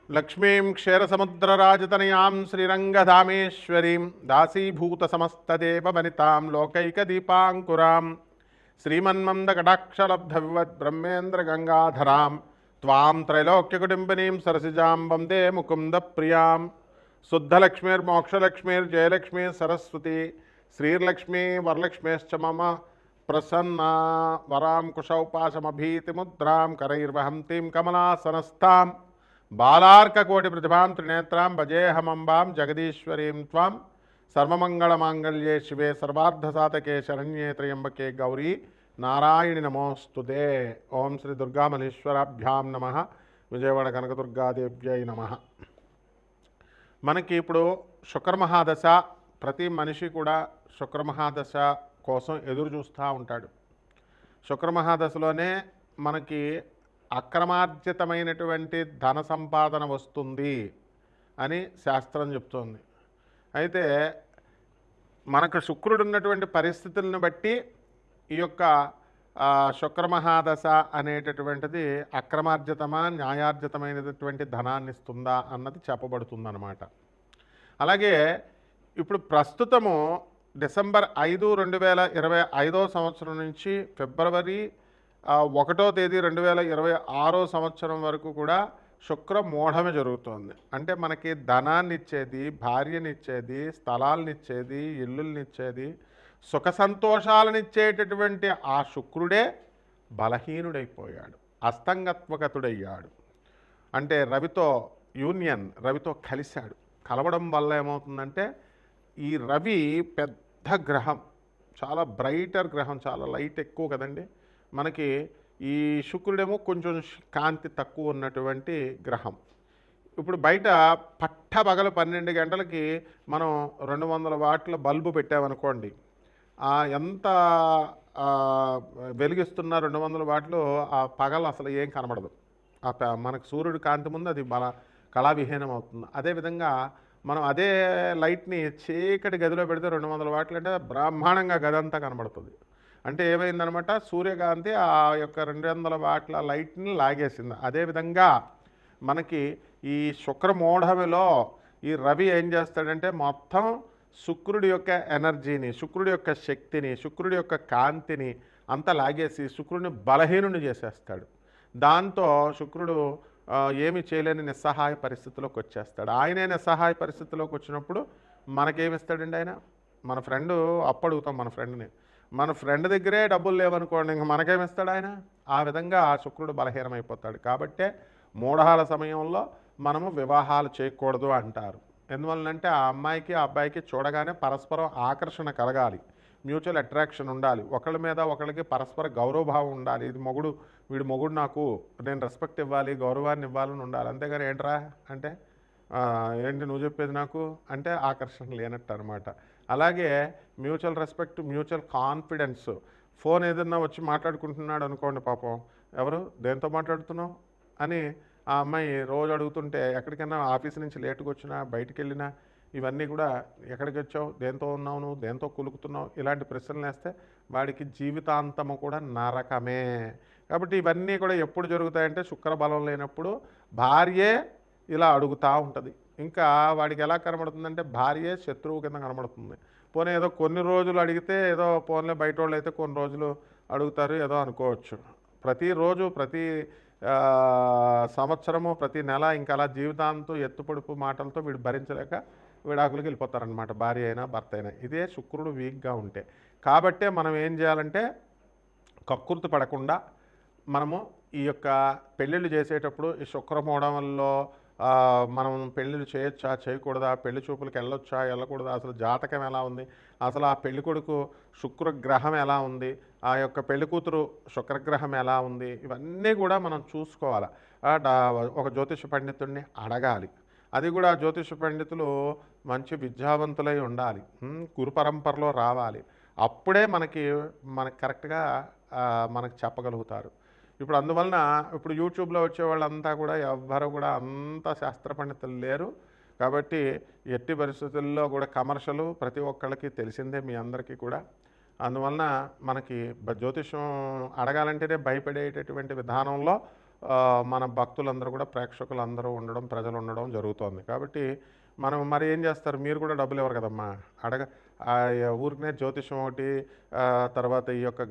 లక్ష్మీం క్షీరసముద్రరాజతనయాం శ్రీరంగధామేశ్వరీం దాసీభూతసమస్తదేవవనితాం లోకైకదీపాంకురాం శ్రీమన్మందకటాక్షలబ్ధవివద్బ్రహ్మేంద్రగంగాధరాం త్వాం త్రైలోక్యకుటుంబినీం సరసిజాం వందే ముకుందప్రియాం శుద్ధలక్ష్మీర్మోక్షలక్ష్మీర్జయలక్ష్మీ సరస్వతి శ్రీర్లక్ష్మీ వరలక్ష్మీశ్చ మమ ప్రసన్నా వరాం కుశౌపాశమభీతిముద్రాం కరైర్వహంతీం కమలాసనస్థాం బాలార్కకోటి ప్రతిభాం త్రినేత్రాం భజేహమంబాం జగదీశ్వరీం త్వాం సర్వమంగళమాంగళ్యే శివే సర్వార్ధసాధకే శరణ్యే త్రయంబకే గౌరీ నారాయణి నమోస్తుతే. ఓం శ్రీ దుర్గామల్లేశ్వరాభ్యాం నమ. విజయవాడ కనకదుర్గాదేవ్యై నమ. మనకి ఇప్పుడు శుక్రమహాదశ, ప్రతి మనిషి కూడా శుక్రమహాదశ కోసం ఎదురు చూస్తూ ఉంటాడు. శుక్రమహాదశలోనే మనకి అక్రమార్జితమైనటువంటి ధన సంపాదన వస్తుంది అని శాస్త్రం చెప్తోంది. అయితే మనకు శుక్రుడు ఉన్నటువంటి పరిస్థితులను బట్టి ఈ యొక్క శుక్రమహాదశ అనేటటువంటిది అక్రమార్జితమా న్యాయార్జితమైనటువంటి ధనాన్ని ఇస్తుందా అన్నది చెప్పబడుతుందన్నమాట. అలాగే ఇప్పుడు ప్రస్తుతము డిసెంబర్ 5, 2025 సంవత్సరం నుంచి ఫిబ్రవరి 1వ తేదీ 2026 సంవత్సరం వరకు కూడా శుక్ర మోఢమే జరుగుతోంది. అంటే మనకి ధనాన్ని ఇచ్చేది, భార్యనిచ్చేది, స్థలాలనిచ్చేది, ఇల్లుల్నిచ్చేది, సుఖ సంతోషాలనిచ్చేటటువంటి ఆ శుక్రుడే బలహీనుడైపోయాడు, అస్తంగత్వగతుడయ్యాడు. అంటే రవితో యూనియన్, రవితో కలిశాడు. కలవడం వల్ల ఏమవుతుందంటే ఈ రవి పెద్ద గ్రహం, చాలా బ్రైటర్ గ్రహం, చాలా లైట్ ఎక్కువ కదండి మనకి. ఈ శుక్రుడేమో కొంచెం కాంతి తక్కువ ఉన్నటువంటి గ్రహం. ఇప్పుడు బయట పట్టపగలు 12 గంటలకి మనం 200 వాట్ల బల్బు పెట్టామనుకోండి, ఎంత వెలిగిస్తున్న 200 వాట్లు ఆ పగలు అసలు ఏం కనబడదు. మనకు సూర్యుడి కాంతి ముందు అది కళావిహీనం అవుతుంది. అదేవిధంగా మనం అదే లైట్ని చీకటి గదిలో పెడితే 200 వాట్లు అంటే బ్రహ్మాండంగా గది అంతా కనబడుతుంది. అంటే ఏమైందనమాట, సూర్యకాంతి ఆ యొక్క 200 వాట్ల లైట్ని లాగేసింది. అదేవిధంగా మనకి ఈ శుక్రమూఢమిలో ఈ రవి ఏం చేస్తాడంటే మొత్తం శుక్రుడి యొక్క ఎనర్జీని, శుక్రుడి యొక్క శక్తిని, శుక్రుడి యొక్క కాంతిని అంతా లాగేసి శుక్రుడిని బలహీనుని చేసేస్తాడు. దాంతో శుక్రుడు ఏమి చేయలేని నిస్సహాయ పరిస్థితిలోకి వచ్చేస్తాడు. ఆయనే నిస్సహాయ పరిస్థితిలోకి వచ్చినప్పుడు మనకేమిస్తాడండి ఆయన? మన ఫ్రెండ్ అప్పు అడుగుతాం మన ఫ్రెండ్ని, మన ఫ్రెండ్ దగ్గరే డబ్బులు లేవనుకోండి, ఇంక మనకేమిస్తాడు ఆయన? ఆ విధంగా ఆ శుక్రుడు బలహీనమైపోతాడు. కాబట్టే మూఢాల సమయంలో మనము వివాహాలు చేయకూడదు అంటారు. ఎందువల్లంటే ఆ అమ్మాయికి ఆ అబ్బాయికి చూడగానే పరస్పరం ఆకర్షణ కలగాలి, మ్యూచువల్ అట్రాక్షన్ ఉండాలి, ఒకళ్ళ మీద ఒకళ్ళకి పరస్పర గౌరవభావం ఉండాలి. ఇది మొగుడు, వీడు మొగుడు, నాకు నేను రెస్పెక్ట్ ఇవ్వాలి, గౌరవాన్ని ఇవ్వాలని ఉండాలి. అంతేగాని ఏంట్రా అంటే ఏంటి నువ్వు చెప్పేది నాకు అంటే ఆకర్షణ లేనట్టు అనమాట. అలాగే mutual respect, mutual confidence. Phone ఏదన్నా వచ్చి మాట్లాడుకుంటున్నాడు అనుకోండి, పాపం ఎవరు దేంతో మాట్లాడుతున్నావు అని ఆ అమ్మాయి రోజు అడుగుతుంటే, ఎక్కడికైనా ఆఫీస్ నుంచి లేటుగా వచ్చినా, బయటికి వెళ్ళినా ఇవన్నీ కూడా ఎక్కడికి వచ్చావు, దేంతో ఉన్నావు, నువ్వు దేంతో కులుకుతున్నావు, ఇలాంటి ప్రశ్నలు వేస్తే వాడికి జీవితాంతము కూడా నరకమే. కాబట్టి ఇవన్నీ కూడా ఎప్పుడు జరుగుతాయంటే శుక్రబలం లేనప్పుడు భార్యే ఇలా అడుగుతూ ఉంటుంది. ఇంకా వాడికి ఎలా కనబడుతుందంటే భార్యే శత్రువు కింద కనబడుతుంది. పోనీ ఏదో కొన్ని రోజులు అడిగితే ఏదో పోన్లే, బయట వాళ్ళు అయితే కొన్ని రోజులు అడుగుతారు ఏదో అనుకోవచ్చు. ప్రతిరోజు, ప్రతి సంవత్సరము, ప్రతి నెల ఇంకా అలా జీవితాంతం ఎత్తుపొడుపు మాటలతో వీడు భరించలేక విడాకులకు వెళ్ళిపోతారనమాట, భార్య అయినా భర్త అయినా. ఇదే శుక్రుడు వీక్గా ఉంటే. కాబట్టే మనం ఏం చేయాలంటే కక్కుర్తి పడకుండా మనము ఈ యొక్క పెళ్ళిళ్ళు చేసేటప్పుడు ఈ శుక్రమూఢంలో మనం పెళ్ళిళ్ళు చేయొచ్చా చేయకూడదా, పెళ్లి చూపులకు వెళ్ళొచ్చా వెళ్ళకూడదా, అసలు జాతకం ఎలా ఉంది, అసలు ఆ పెళ్లి కొడుకు శుక్రగ్రహం ఎలా ఉంది, ఆ యొక్క పెళ్లి కూతురు శుక్రగ్రహం ఎలా ఉంది, ఇవన్నీ కూడా మనం చూసుకోవాలి. ఒక జ్యోతిష పండితుడిని అడగాలి. అది కూడా జ్యోతిష పండితులు మంచి విద్యావంతులై ఉండాలి, గురు పరంపరలో రావాలి. అప్పుడే మనకి కరెక్ట్గా మనకు చెప్పగలుగుతారు. ఇప్పుడు అందువలన ఇప్పుడు యూట్యూబ్లో వచ్చే వాళ్ళంతా కూడా ఎవ్వరు కూడా అంత శాస్త్ర పండితులు లేరు. కాబట్టి ఎట్టి పరిస్థితుల్లో కూడా కమర్షియల్ ప్రతి ఒక్కళ్ళకి తెలిసిందే, మీ అందరికీ కూడా. అందువలన మనకి జ్యోతిషం అడగాలంటేనే భయపడేటటువంటి విధానంలో మన భక్తులందరూ కూడా ప్రేక్షకులందరూ ఉండడం, ప్రజలు ఉండడం జరుగుతోంది. కాబట్టి మనం మరి ఏం చేస్తారు, మీరు కూడా డబ్బులు ఇవ్వరు కదమ్మా. ఊరికనే జ్యోతిషం ఒకటి, తర్వాత ఈ యొక్క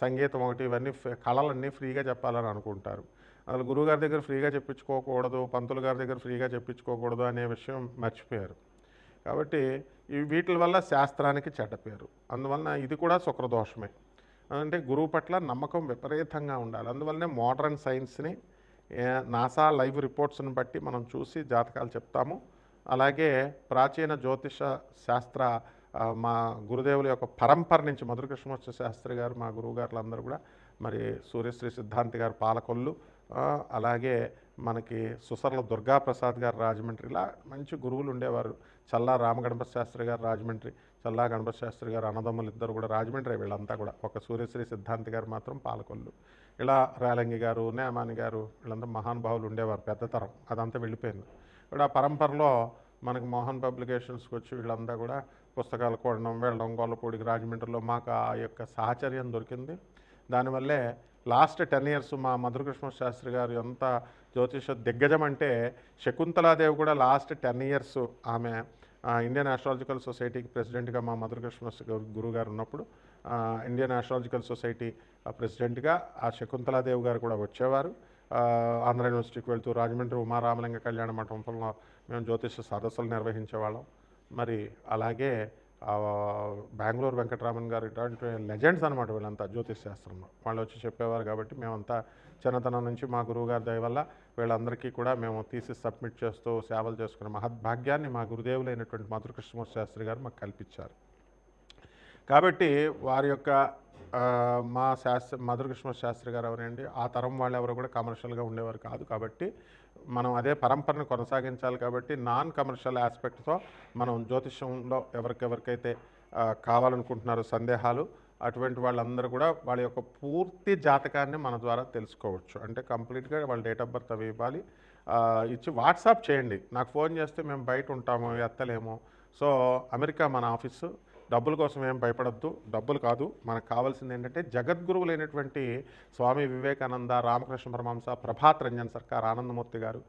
సంగీతం ఒకటి, ఇవన్నీ కళలన్నీ ఫ్రీగా చెప్పాలని అనుకుంటారు. అసలు గురువుగారి దగ్గర ఫ్రీగా చెప్పించుకోకూడదు, పంతులు గారి దగ్గర ఫ్రీగా చెప్పించుకోకూడదు అనే విషయం మర్చిపోయారు. కాబట్టి వీటి వల్ల శాస్త్రానికి చెడ్డ పేరు. అందువలన ఇది కూడా శుక్రదోషమే. అంటే గురువు పట్ల నమ్మకం విపరీతంగా ఉండాలి. అందువల్లనే మోడర్న్ సైన్స్ని, నాసా లైవ్ రిపోర్ట్స్ని బట్టి మనం చూసి జాతకాలు చెప్తాము. అలాగే ప్రాచీన జ్యోతిష శాస్త్ర మా గురుదేవుల యొక్క పరంపర నుంచి మధుర కృష్ణమూర్తి శాస్త్రి గారు, మా గురువు గారులు అందరూ కూడా, మరి సూర్యశ్రీ సిద్ధాంతి గారు పాలకొల్లు, అలాగే మనకి సుసర్ల దుర్గాప్రసాద్ గారు రాజమండ్రి, ఇలా మంచి గురువులు ఉండేవారు. చల్లా రామగణపతి శాస్త్రి గారు రాజమండ్రి, చల్లా గణపతి శాస్త్రి గారు అన్నదమ్ములు ఇద్దరు కూడా రాజమండ్రి. వీళ్ళంతా కూడా, ఒక సూర్యశ్రీ సిద్ధాంతి గారు మాత్రం పాలకొల్లు. ఇలా రేలంగి గారు, నేమాని గారు, వీళ్ళంతా మహానుభావులు ఉండేవారు. పెద్ద తరం అదంతా వెళ్ళిపోయింది. ఇప్పుడు ఆ పరంపరలో మనకి మోహన్ పబ్లికేషన్స్కి వచ్చి వీళ్ళంతా కూడా పుస్తకాలు కొనడం, వెళ్ళడం, గొల్లపూడికి రాజమండ్రిలో మాకు ఆ యొక్క సాహచర్యం దొరికింది. దానివల్లే లాస్ట్ 10 years మా మధుర కృష్ణమూర్తి శాస్త్రి గారు ఎంత జ్యోతిష దిగ్గజం అంటే, శకుంతలాదేవి కూడా లాస్ట్ 10 years ఆమె ఇండియన్ ఆస్ట్రాలజికల్ సొసైటీకి ప్రెసిడెంట్గా మా మధుర కృష్ణమూర్తి గురువు గారు ఉన్నప్పుడు ఇండియన్ ఆస్ట్రాలజికల్ సొసైటీ ప్రెసిడెంట్గా ఆ శకుంతలాదేవి గారు కూడా వచ్చేవారు. ఆంధ్ర యూనివర్సిటీకి వెళ్తూ రాజమండ్రి ఉమారామలింగ కళ్యాణ మండపంలో మేము జ్యోతిష సదస్సులు నిర్వహించేవాళ్ళం. మరి అలాగే బెంగళూరు వెంకటరామన్ గారు, ఇట్లాంటి లెజెండ్స్ అనమాట వీళ్ళంతా జ్యోతిష్ శాస్త్రంలో. వాళ్ళు వచ్చి చెప్పేవారు. కాబట్టి మేమంతా చిన్నతనం నుంచి మా గురువుగారి దయ వల్ల వీళ్ళందరికీ కూడా మేము థీసిస్ సబ్మిట్ చేస్తూ సేవలు చేసుకునే మహద్భాగ్యాన్ని మా గురుదేవులైనటువంటి మధుర కృష్ణమూర్తి శాస్త్రి గారు మాకు కల్పించారు. కాబట్టి వారి యొక్క మా మధుర కృష్ణమూర్తి శాస్త్రి గారు ఎవరండి, ఆ తరం వాళ్ళు ఎవరు కూడా కమర్షియల్గా ఉండేవారు కాదు. కాబట్టి మనం అదే పరంపరను కొనసాగించాలి. కాబట్టి నాన్ కమర్షియల్ ఆస్పెక్ట్తో మనం జ్యోతిషంలో ఎవరికైతే కావాలనుకుంటున్నారో సందేహాలు, అటువంటి వాళ్ళందరూ కూడా వాళ్ళ యొక్క పూర్తి జాతకాన్ని మన ద్వారా తెలుసుకోవచ్చు. అంటే కంప్లీట్గా వాళ్ళ డేట్ ఆఫ్ బర్త్ అవి ఇవ్వాలి, ఇచ్చి వాట్సాప్ చేయండి. నాకు ఫోన్ చేస్తే మేము బయట ఉంటాము, ఎత్తలేము. సో అమెరికా మన ఆఫీసు. డబ్బుల కోసం ఏం భయపడద్దు, డబ్బులు కాదు. మనకు కావాల్సింది ఏంటంటే జగద్గురువులైనటువంటి స్వామి వివేకానంద, రామకృష్ణ పరమహంస, ప్రభాత్ రంజన్ సర్కార్, ఆనందమూర్తి గారు,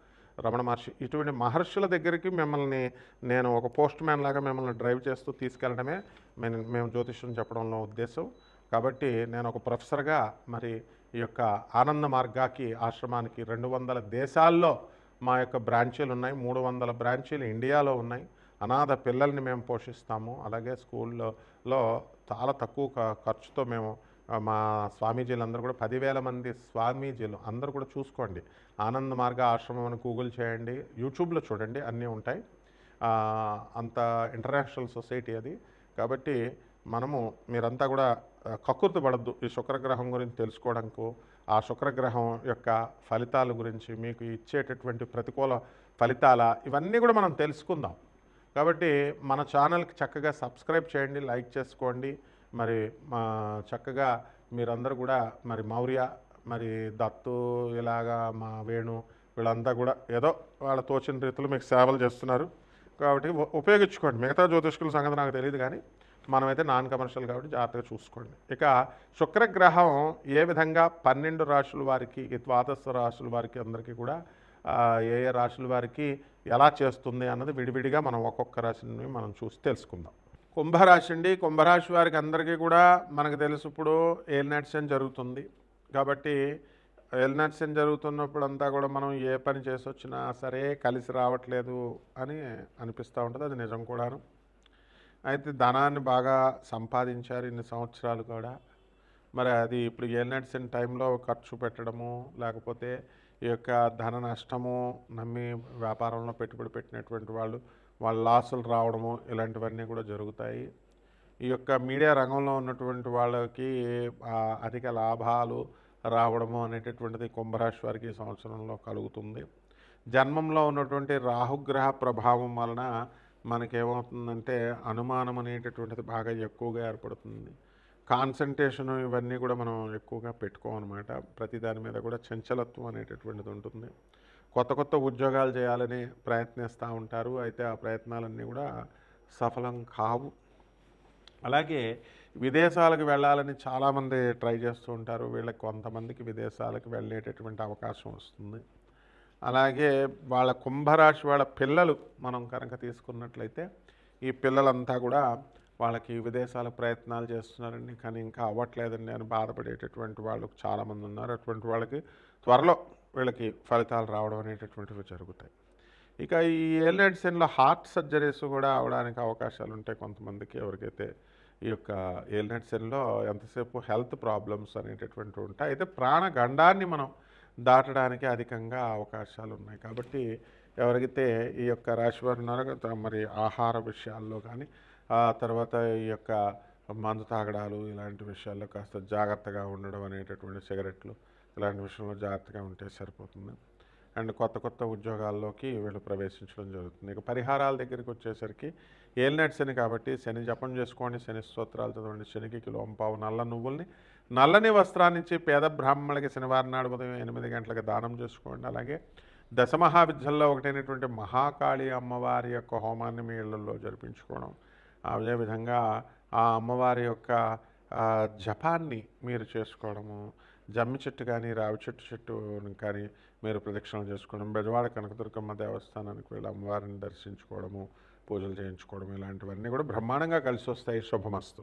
రమణ మహర్షి, ఇటువంటి మహర్షుల దగ్గరికి మిమ్మల్ని నేను ఒక పోస్ట్ మ్యాన్ లాగా మిమ్మల్ని డ్రైవ్ చేస్తూ తీసుకెళ్ళడమే మేము జ్యోతిష్యం చెప్పడంలో ఉద్దేశం. కాబట్టి నేను ఒక ప్రొఫెసర్గా మరి ఈ యొక్క ఆనంద మార్గాకి ఆశ్రమానికి 200 దేశాల్లో మా యొక్క బ్రాంచీలు ఉన్నాయి. 300 బ్రాంచీలు ఇండియాలో ఉన్నాయి. అనాథ పిల్లల్ని మేము పోషిస్తాము. అలాగే స్కూల్లో చాలా తక్కువ ఖర్చుతో మేము మా స్వామీజీలందరూ కూడా 10,000 మంది స్వామీజీలు అందరూ కూడా చూసుకోండి. ఆనంద మార్గ ఆశ్రమం అని గూగుల్ చేయండి, యూట్యూబ్లో చూడండి, అన్నీ ఉంటాయి. అంత ఇంటర్నేషనల్ సొసైటీ అది. కాబట్టి మీరంతా కూడా కక్కుర్తి పడద్దు ఈ శుక్రగ్రహం గురించి తెలుసుకోవడానికి. ఆ శుక్రగ్రహం యొక్క ఫలితాల గురించి, మీకు ఇచ్చేటటువంటి ప్రతికూల ఫలితాల, ఇవన్నీ కూడా మనం తెలుసుకుందాం. కాబట్టి మన ఛానల్కి చక్కగా సబ్స్క్రైబ్ చేయండి, లైక్ చేసుకోండి. మరి చక్కగా మీరందరూ కూడా మరి మౌర్య, మరి దత్తు, ఇలాగా మా వేణు, వీళ్ళంతా కూడా ఏదో వాళ్ళ తోచిన రీతిలో మీకు సేవలు చేస్తున్నారు. కాబట్టి ఉపయోగించుకోండి. మిగతా జ్యోతిష్కుల సంగతి నాకు తెలియదు, కానీ మనమైతే నాన్ కమర్షియల్ కాబట్టి జాగ్రత్తగా చూసుకోండి. ఇక శుక్రగ్రహం ఏ విధంగా 12 రాశుల వారికి, ద్వాదశ రాశుల వారికి అందరికీ కూడా ఏ ఏ రాశుల వారికి ఎలా చేస్తుంది అన్నది విడివిడిగా మనం ఒక్కొక్క రాశిని మనం చూసి తెలుసుకుందాం. కుంభరాశి అండి. కుంభరాశి వారికి అందరికీ కూడా మనకు తెలుసు, ఇప్పుడు ఏలినాటి జరుగుతుంది. కాబట్టి ఏలినాటి జరుగుతున్నప్పుడు అంతా కూడా మనం ఏ పని చేసి వచ్చినా సరే కలిసి రావట్లేదు అని అనిపిస్తూ ఉంటుంది. అది నిజం కూడాను. అయితే ధనాన్ని బాగా సంపాదించారు ఇన్ని సంవత్సరాలు కూడా. మరి అది ఇప్పుడు ఏలినాటి టైంలో ఖర్చు పెట్టడము, లేకపోతే ఈ యొక్క ధన నష్టము, నమ్మి వ్యాపారంలో పెట్టుబడి పెట్టినటువంటి వాళ్ళ లాసులు రావడము, ఇలాంటివన్నీ కూడా జరుగుతాయి. ఈ యొక్క మీడియా రంగంలో ఉన్నటువంటి వాళ్ళకి అధిక లాభాలు రావడము అనేటటువంటిది కుంభరాశి వారికి ఈ సంవత్సరంలో కలుగుతుంది. జన్మంలో ఉన్నటువంటి రాహుగ్రహ ప్రభావం వలన మనకేమవుతుందంటే అనుమానం అనేటటువంటిది బాగా ఎక్కువగా ఏర్పడుతుంది. కాన్సన్ట్రేషన్ ఇవన్నీ కూడా మనం ఎక్కువగా పెట్టుకోమన్నమాట. ప్రతి దాని మీద కూడా చంచలత్వం అనేటటువంటిది ఉంటుంది. కొత్త ఉద్యోగాలు చేయాలని ప్రయత్నిస్తూ ఉంటారు. అయితే ఆ ప్రయత్నాలన్నీ కూడా సఫలం కావు. అలాగే విదేశాలకు వెళ్ళాలని చాలామంది ట్రై చేస్తూ ఉంటారు. వీళ్ళకి కొంతమందికి విదేశాలకు వెళ్ళేటటువంటి అవకాశం వస్తుంది. అలాగే వాళ్ళ కుంభరాశి వాళ్ళ పిల్లలు మనం కనుక తీసుకున్నట్లయితే ఈ పిల్లలంతా కూడా వాళ్ళకి విదేశాల ప్రయత్నాలు చేస్తున్నారండి, కానీ ఇంకా అవ్వట్లేదండి అని బాధపడేటటువంటి వాళ్ళు చాలామంది ఉన్నారు. అటువంటి వాళ్ళకి త్వరలో వీళ్ళకి ఫలితాలు రావడం అనేటటువంటివి జరుగుతాయి. ఇక ఈ ఏలినాటి శనిలో హార్ట్ సర్జరీస్ కూడా అవడానికి అవకాశాలు ఉంటాయి కొంతమందికి. ఎవరికైతే ఈ యొక్క ఏలినాటి శనిలో ఎంతసేపు హెల్త్ ప్రాబ్లమ్స్ అనేటటువంటివి ఉంటాయి. అయితే ప్రాణగండాన్ని మనం దాటడానికి అధికంగా అవకాశాలు ఉన్నాయి. కాబట్టి ఎవరైతే ఈ యొక్క రాశి వారు ఉన్నారో మరి ఆహార విషయాల్లో కానీ, ఆ తర్వాత ఈ యొక్క మందు తాగడాలు ఇలాంటి విషయాల్లో కాస్త జాగ్రత్తగా ఉండడం అనేటటువంటి, సిగరెట్లు ఇలాంటి విషయంలో జాగ్రత్తగా ఉంటే సరిపోతుంది. అండ్ కొత్త కొత్త ఉద్యోగాల్లోకి వీళ్ళు ప్రవేశించడం జరుగుతుంది. ఇక పరిహారాల దగ్గరికి వచ్చేసరికి ఏలినాటి శని కాబట్టి శని జపం చేసుకోండి, శని స్తోత్రాలు చదవండి, శనికి కిలోంపావు నల్ల నువ్వుల్ని నల్లని వస్త్రాన్నించి పేద బ్రాహ్మణులకి శనివారం నాడు ఉదయం 8 గంటలకు దానం చేసుకోండి. అలాగే దశమహావిద్యల్లో ఒకటైనటువంటి మహాకాళి అమ్మవారి యొక్క హోమాన్ని మీ ఇళ్లలో జరిపించుకోవడం, అదేవిధంగా ఆ అమ్మవారి యొక్క జపాన్ని మీరు చేసుకోవడము, జమ్మి చెట్టు కానీ రావి చెట్టు కానీ మీరు ప్రదక్షిణలు చేసుకోవడం, బెజవాడ కనకదుర్గమ్మ దేవస్థానానికి వెళ్ళి అమ్మవారిని దర్శించుకోవడము, పూజలు చేయించుకోవడం, ఇలాంటివన్నీ కూడా బ్రహ్మాండంగా కలిసి వస్తాయి. శుభమస్తు.